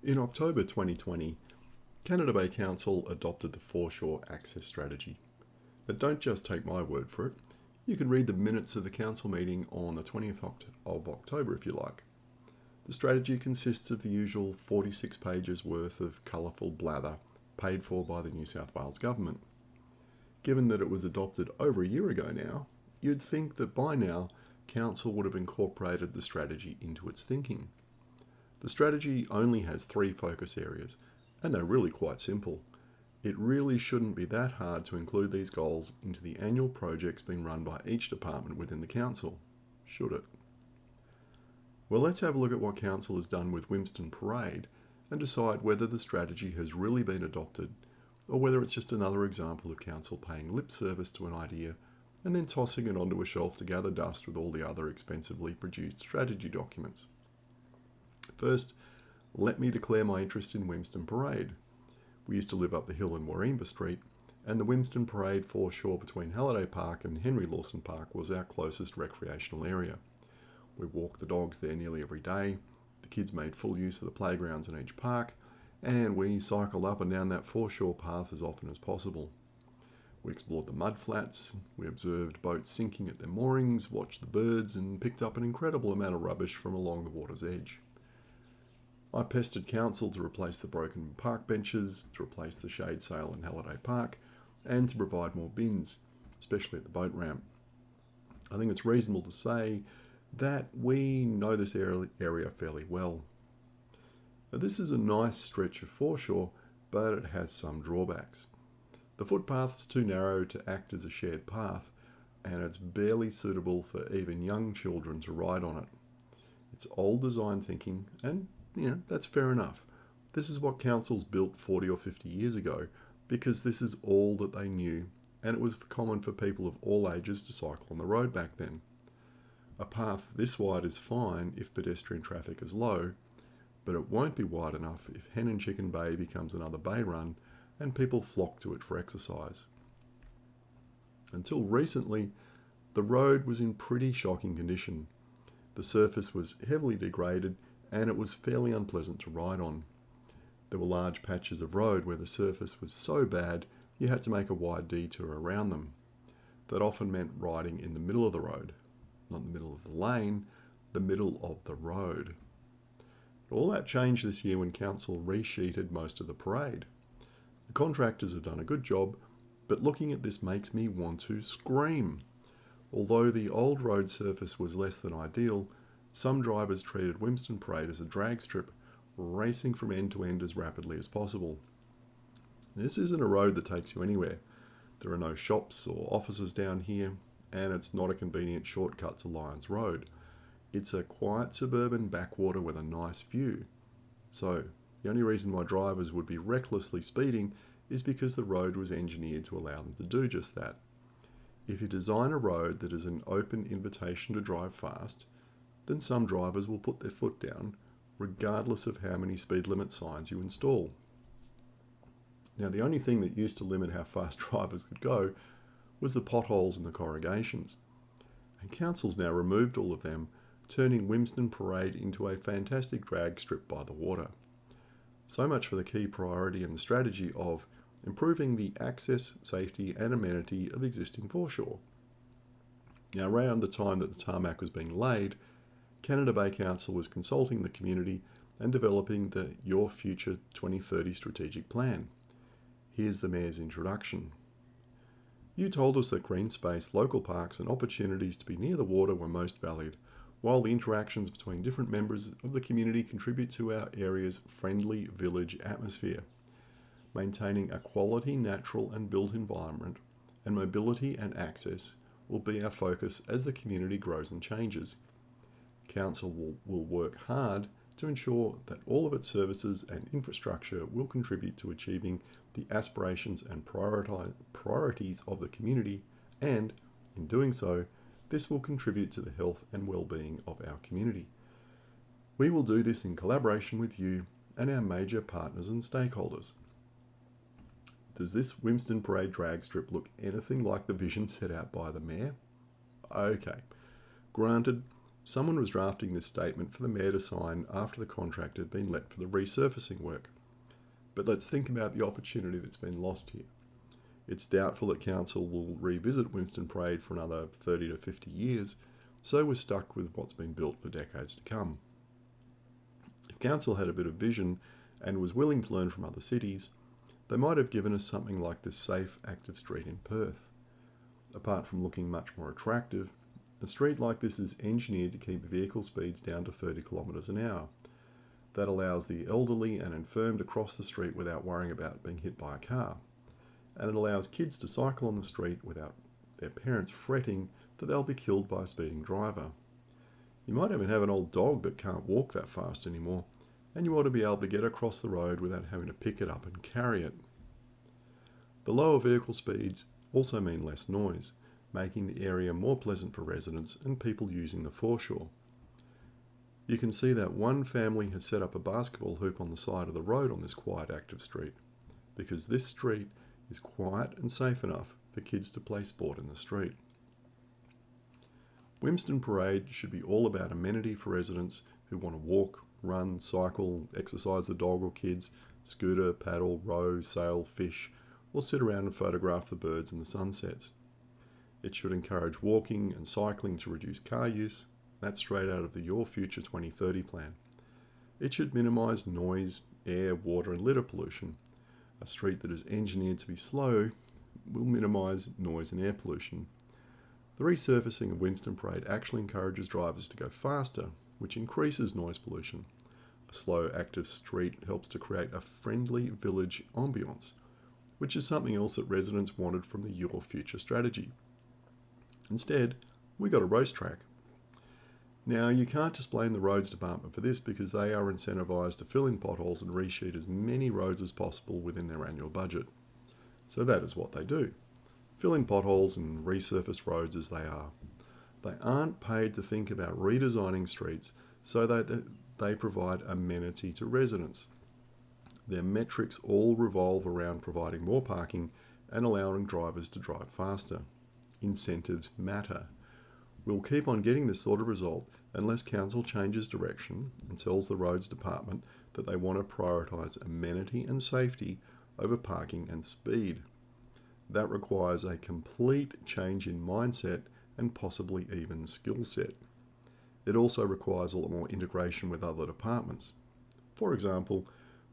In October 2020, Canada Bay Council adopted the Foreshore Access Strategy. But don't just take my word for it. You can read the minutes of the council meeting on the 20th of October if you like. The strategy consists of the usual 46 pages worth of colourful blather paid for by the New South Wales government. Given that it was adopted over a year ago now, you'd think that by now Council would have incorporated the strategy into its thinking. The strategy only has 3 focus areas, and they're really quite simple. It really shouldn't be that hard to include these goals into the annual projects being run by each department within the council, should it? Well, let's have a look at what Council has done with Wymston Parade and decide whether the strategy has really been adopted or whether it's just another example of Council paying lip service to an idea and then tossing it onto a shelf to gather dust with all the other expensively produced strategy documents. First, let me declare my interest in Wymston Parade. We used to live up the hill in Warringah Street, and the Wymston Parade foreshore between Halliday Park and Lawson Park was our closest recreational area. We walked the dogs there nearly every day, the kids made full use of the playgrounds in each park, and we cycled up and down that foreshore path as often as possible. We explored the mud flats, we observed boats sinking at their moorings, watched the birds, and picked up an incredible amount of rubbish from along the water's edge. I pestered Council to replace the broken park benches, to replace the shade sail in Halliday Park, and to provide more bins, especially at the boat ramp. I think it's reasonable to say that we know this area fairly well. Now, this is a nice stretch of foreshore, but it has some drawbacks. The footpath is too narrow to act as a shared path, and it's barely suitable for even young children to ride on it. It's old design thinking, and that's fair enough. This is what councils built 40 or 50 years ago, because this is all that they knew, and it was common for people of all ages to cycle on the road back then. A path this wide is fine if pedestrian traffic is low, but it won't be wide enough if Hen and Chicken Bay becomes another bay run and people flock to it for exercise. Until recently, the road was in pretty shocking condition. The surface was heavily degraded and it was fairly unpleasant to ride on. There were large patches of road where the surface was so bad you had to make a wide detour around them. That often meant riding in the middle of the road, not the middle of the lane, the middle of the road. All that changed this year when Council resheeted most of the parade. The contractors have done a good job, but looking at this makes me want to scream. Although the old road surface was less than ideal, some drivers treated Wymston Parade as a drag strip, racing from end to end as rapidly as possible. This isn't a road that takes you anywhere. There are no shops or offices down here, and it's not a convenient shortcut to Lyons Road. It's a quiet suburban backwater with a nice view. So, the only reason why drivers would be recklessly speeding is because the road was engineered to allow them to do just that. If you design a road that is an open invitation to drive fast, then some drivers will put their foot down, regardless of how many speed limit signs you install. Now, the only thing that used to limit how fast drivers could go was the potholes and the corrugations. And Council's now removed all of them, turning Wymston Parade into a fantastic drag strip by the water. So much for the key priority and the strategy of improving the access, safety and amenity of existing foreshore. Now, around the time that the tarmac was being laid, Canada Bay Council was consulting the community and developing the Your Future 2030 strategic plan. Here's the Mayor's introduction. You told us that green space, local parks and opportunities to be near the water were most valued, while the interactions between different members of the community contribute to our area's friendly village atmosphere. Maintaining a quality natural and built environment and mobility and access will be our focus as the community grows and changes. Council will work hard to ensure that all of its services and infrastructure will contribute to achieving the aspirations and priorities of the community, and, in doing so, this will contribute to the health and well-being of our community. We will do this in collaboration with you and our major partners and stakeholders. Does this Wymston Parade drag strip look anything like the vision set out by the Mayor? Okay, granted, Someone was drafting this statement for the Mayor to sign after the contract had been let for the resurfacing work. But let's think about the opportunity that's been lost here. It's doubtful that Council will revisit Wymston Parade for another 30 to 50 years, so we're stuck with what's been built for decades to come. If Council had a bit of vision and was willing to learn from other cities, they might have given us something like this safe, active street in Perth. Apart from looking much more attractive, a street like this is engineered to keep vehicle speeds down to 30 kilometres an hour. That allows the elderly and infirm to cross the street without worrying about being hit by a car. And it allows kids to cycle on the street without their parents fretting that they'll be killed by a speeding driver. You might even have an old dog that can't walk that fast anymore, and you ought to be able to get across the road without having to pick it up and carry it. The lower vehicle speeds also mean less noise, making the area more pleasant for residents and people using the foreshore. You can see that one family has set up a basketball hoop on the side of the road on this quiet, active street, because this street is quiet and safe enough for kids to play sport in the street. Wymston Parade should be all about amenity for residents who want to walk, run, cycle, exercise the dog or kids, scooter, paddle, row, sail, fish, or sit around and photograph the birds and the sunsets. It should encourage walking and cycling to reduce car use. That's straight out of the Your Future 2030 plan. It should minimise noise, air, water and litter pollution. A street that is engineered to be slow will minimise noise and air pollution. The resurfacing of Wymston Parade actually encourages drivers to go faster, which increases noise pollution. A slow, active street helps to create a friendly village ambience, which is something else that residents wanted from the Your Future strategy. Instead, we got a roast track. Now, you can't just blame the roads department for this because they are incentivised to fill in potholes and resheet as many roads as possible within their annual budget. So that is what they do. Fill in potholes and resurface roads as they are. They aren't paid to think about redesigning streets so that they provide amenity to residents. Their metrics all revolve around providing more parking and allowing drivers to drive faster. Incentives matter. We'll keep on getting this sort of result unless Council changes direction and tells the Roads Department that they want to prioritise amenity and safety over parking and speed. That requires a complete change in mindset and possibly even skill set. It also requires a lot more integration with other departments. For example,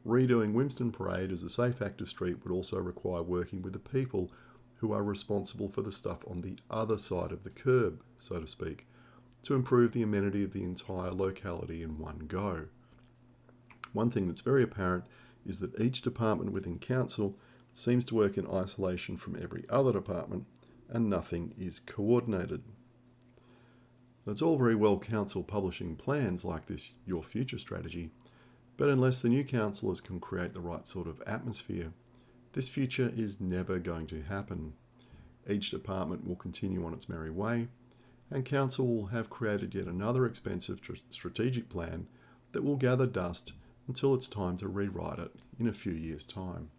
redoing Wymston Parade as a safe, active street would also require working with the people who are responsible for the stuff on the other side of the curb, so to speak, to improve the amenity of the entire locality in one go. One thing that's very apparent is that each department within Council seems to work in isolation from every other department, and nothing is coordinated. It's all very well Council publishing plans like this Your Future strategy, but unless the new councillors can create the right sort of atmosphere, this future is never going to happen. Each department will continue on its merry way, and Council will have created yet another expensive strategic plan that will gather dust until it's time to rewrite it in a few years' time.